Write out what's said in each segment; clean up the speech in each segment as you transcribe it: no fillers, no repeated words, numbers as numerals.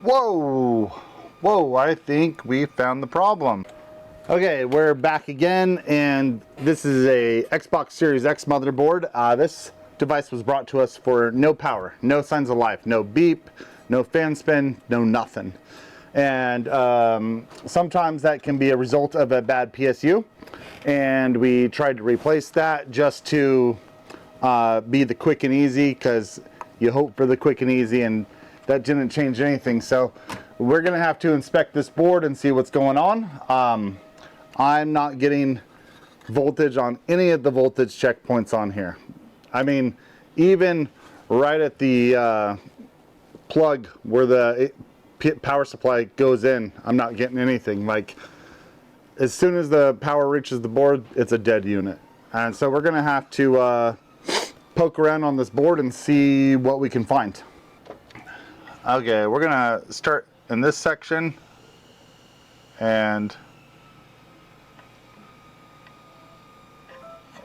Whoa, whoa, I think we found the problem. Okay, we're back again, and this is a Xbox Series X motherboard. This device was brought to us for no power, no signs of life, no beep, no fan spin, no nothing. And sometimes that can be a result of a bad PSU, and we tried to replace that just to be the quick and easy, because you hope for the quick and easy, and that didn't change anything. So we're gonna have to inspect this board and see what's going on. I'm not getting voltage on any of the voltage checkpoints on here. I mean, even right at the plug where the power supply goes in, I'm not getting anything. Like, as soon as the power reaches the board, it's a dead unit. And so we're gonna have to poke around on this board and see what we can find. Okay, we're gonna start in this section, and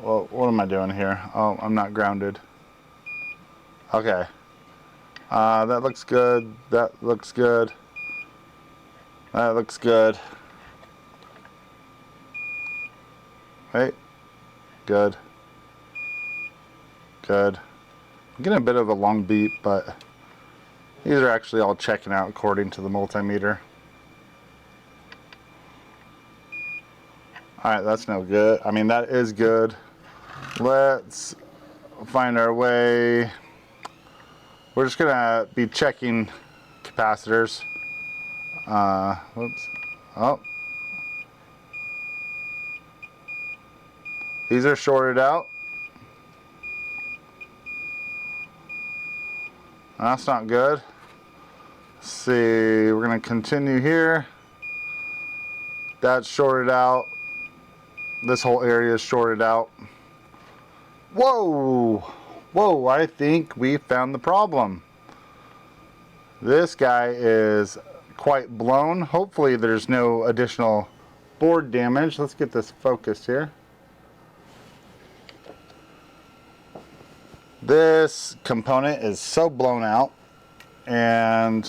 well, what am I doing here? Oh, I'm not grounded. Okay, that looks good. That looks good. That looks good. Right? Good. Good. I'm getting a bit of a long beep, but these are actually all checking out according to the multimeter. Alright, that's no good. I mean, that is good. Let's find our way. We're just gonna be checking capacitors. Whoops. Oh. These are shorted out. That's not good. Let's see, we're gonna continue here. That's shorted out. This whole area is shorted out. Whoa, whoa, I think we found the problem. This guy is quite blown. Hopefully there's no additional board damage. Let's get this focused here. This component is so blown out, and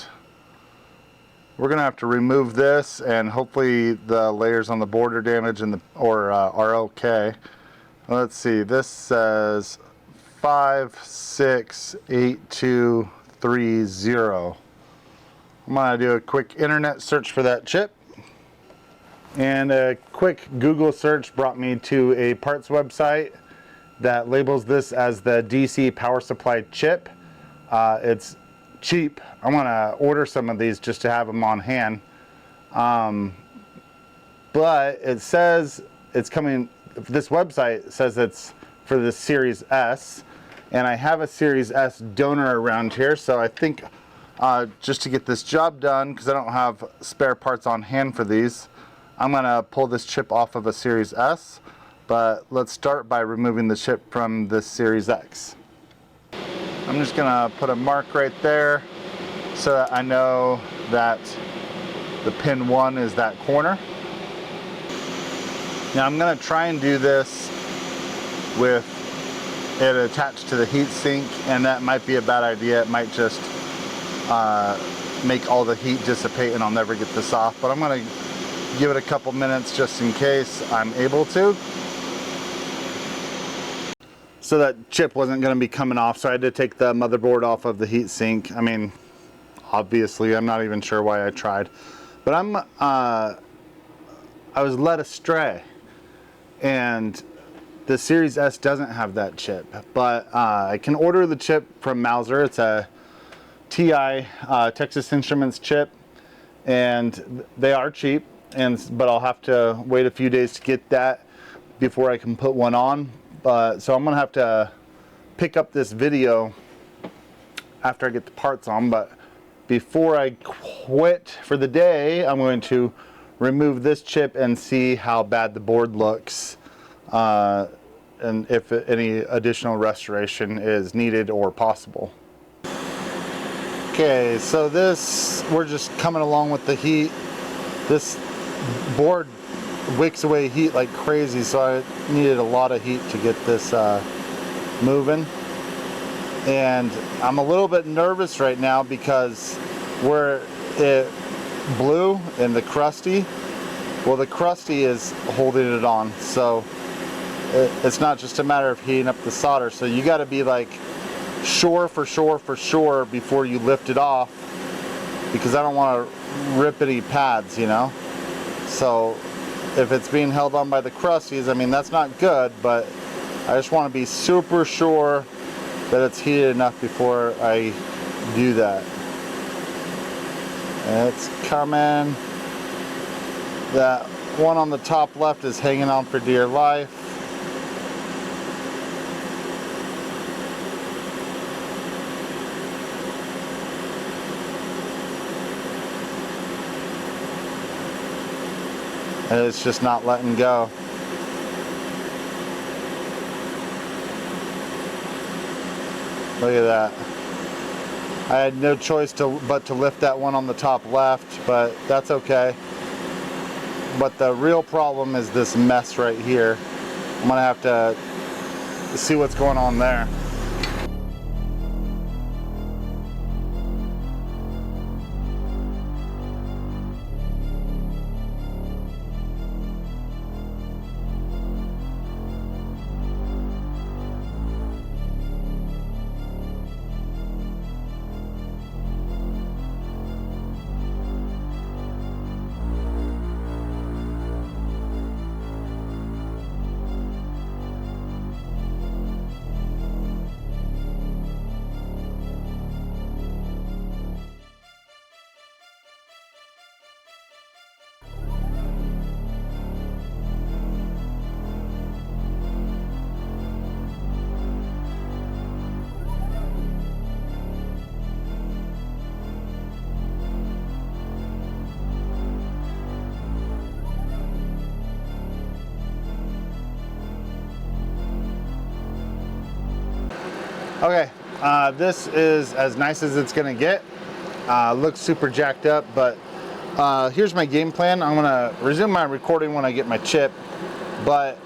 we're gonna have to remove this, and hopefully the layers on the board are damaged and are okay. Let's see, this says 568230. I'm gonna do a quick internet search for that chip, and a quick Google search brought me to a parts website that labels this as the DC power supply chip. It's cheap. I want to order some of these just to have them on hand. But it says it's coming, this website says it's for the Series S, and I have a Series S donor around here, so I think just to get this job done, because I don't have spare parts on hand for these, I'm gonna pull this chip off of a Series S. But let's start by removing the chip from this Series X. I'm just gonna put a mark right there so that I know that the pin 1 is that corner. Now I'm gonna try and do this with it attached to the heat sink, and that might be a bad idea. It might just make all the heat dissipate and I'll never get this off. But I'm gonna give it a couple minutes just in case I'm able to. So that chip wasn't going to be coming off, so I had to take the motherboard off of the heatsink. I mean, obviously, I'm not even sure why I tried. But I was led astray. And the Series S doesn't have that chip. But I can order the chip from Mouser. It's a TI, Texas Instruments chip. And they are cheap, but I'll have to wait a few days to get that before I can put one on. So I'm gonna have to pick up this video after I get the parts on, but before I quit for the day, I'm going to remove this chip and see how bad the board looks, and if any additional restoration is needed or possible. Okay, so we're just coming along with the heat. This board wicks away heat like crazy, so I needed a lot of heat to get this moving. And I'm a little bit nervous right now because it blew in the crusty. Well, the crusty is holding it on, so it's not just a matter of heating up the solder. So you got to be like sure before you lift it off, because I don't want to rip any pads, you know. So if it's being held on by the crusties, I mean, that's not good, but I just want to be super sure that it's heated enough before I do that. It's coming. That one on the top left is hanging on for dear life. And it's just not letting go. Look at that. I had no choice but to lift that one on the top left, but that's okay. But the real problem is this mess right here. I'm gonna have to see what's going on there. Okay, this is as nice as it's gonna get. Looks super jacked up, but here's my game plan. I'm gonna resume my recording when I get my chip, but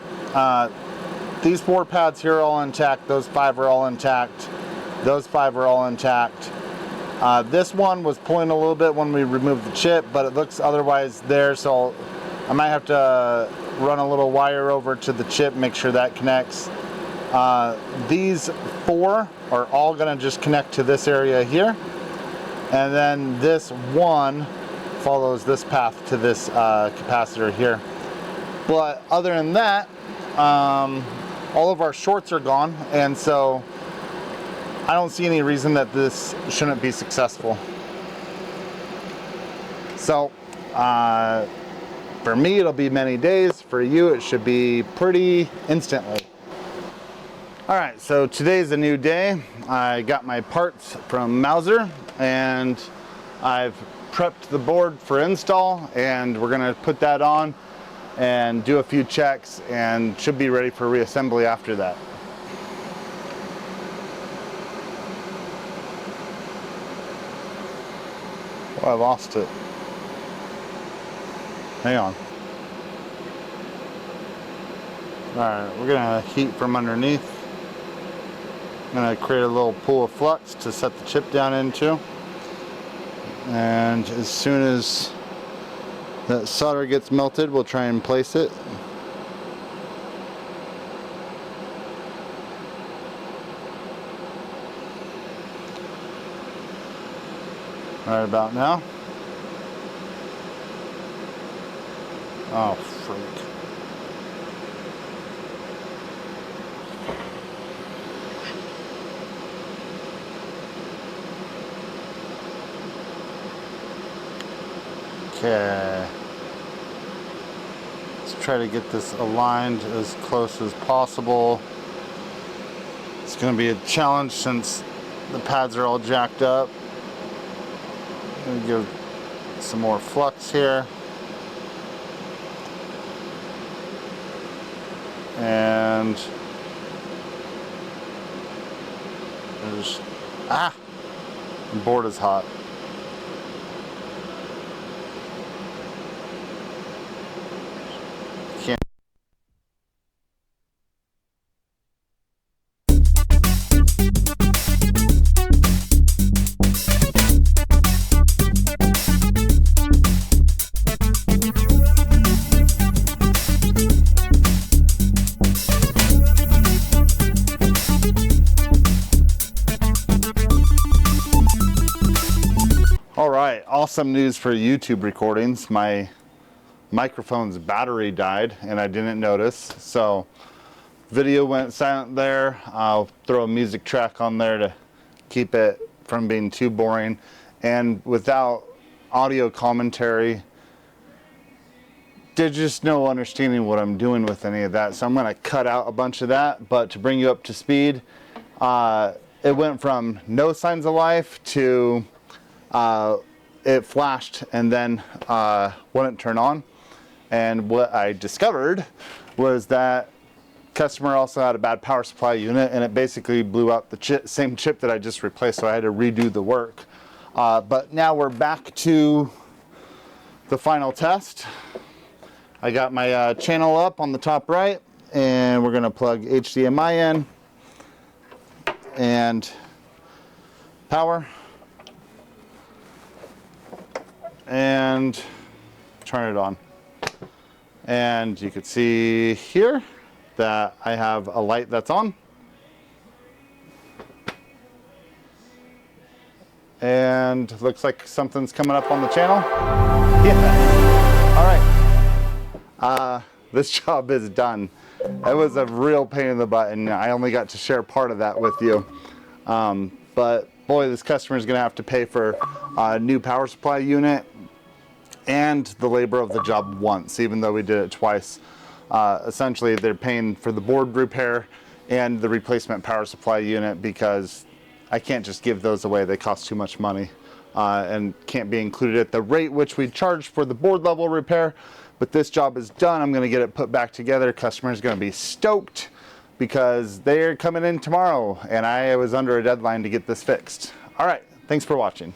these 4 pads here are all intact. Those 5 are all intact. Those 5 are all intact. This one was pulling a little bit when we removed the chip, but it looks otherwise there, so I might have to run a little wire over to the chip, make sure that connects. These 4 are all going to just connect to this area here, and then this one follows this path to this capacitor here. But other than that, all of our shorts are gone, and so I don't see any reason that this shouldn't be successful. So for me it'll be many days, for you it should be pretty instantly. Alright, so today's a new day. I got my parts from Mouser and I've prepped the board for install, and we're going to put that on and do a few checks and should be ready for reassembly after that. Oh, I lost it. Hang on. Alright, we're going to heat from underneath. I'm going to create a little pool of flux to set the chip down into, and as soon as that solder gets melted, we'll try and place it. Right about now. Oh, freak. Okay, let's try to get this aligned as close as possible. It's going to be a challenge since the pads are all jacked up. I'm going to give some more flux here. And there's, the board is hot. right, awesome news for YouTube recordings. My microphone's battery died and I didn't notice, so video went silent there. I'll throw a music track on there to keep it from being too boring, and without audio commentary, there's just no understanding what I'm doing with any of that, so I'm going to cut out a bunch of that. But to bring you up to speed, it went from no signs of life to it flashed and then wouldn't turn on. And what I discovered was that customer also had a bad power supply unit, and it basically blew out the same chip that I just replaced, so I had to redo the work. But now we're back to the final test. I got my channel up on the top right, and we're going to plug HDMI in and power and turn it on. And you can see here that I have a light that's on. And looks like something's coming up on the channel. Yeah. All right. This job is done. It was a real pain in the butt, and I only got to share part of that with you. But boy, this customer is going to have to pay for a new power supply unit and the labor of the job once, even though we did it twice. Essentially, they're paying for the board repair and the replacement power supply unit, because I can't just give those away. They cost too much money and can't be included at the rate which we charge for the board level repair. But this job is done. I'm going to get it put back together. Customer is going to be stoked because they're coming in tomorrow, and I was under a deadline to get this fixed. All right, thanks for watching.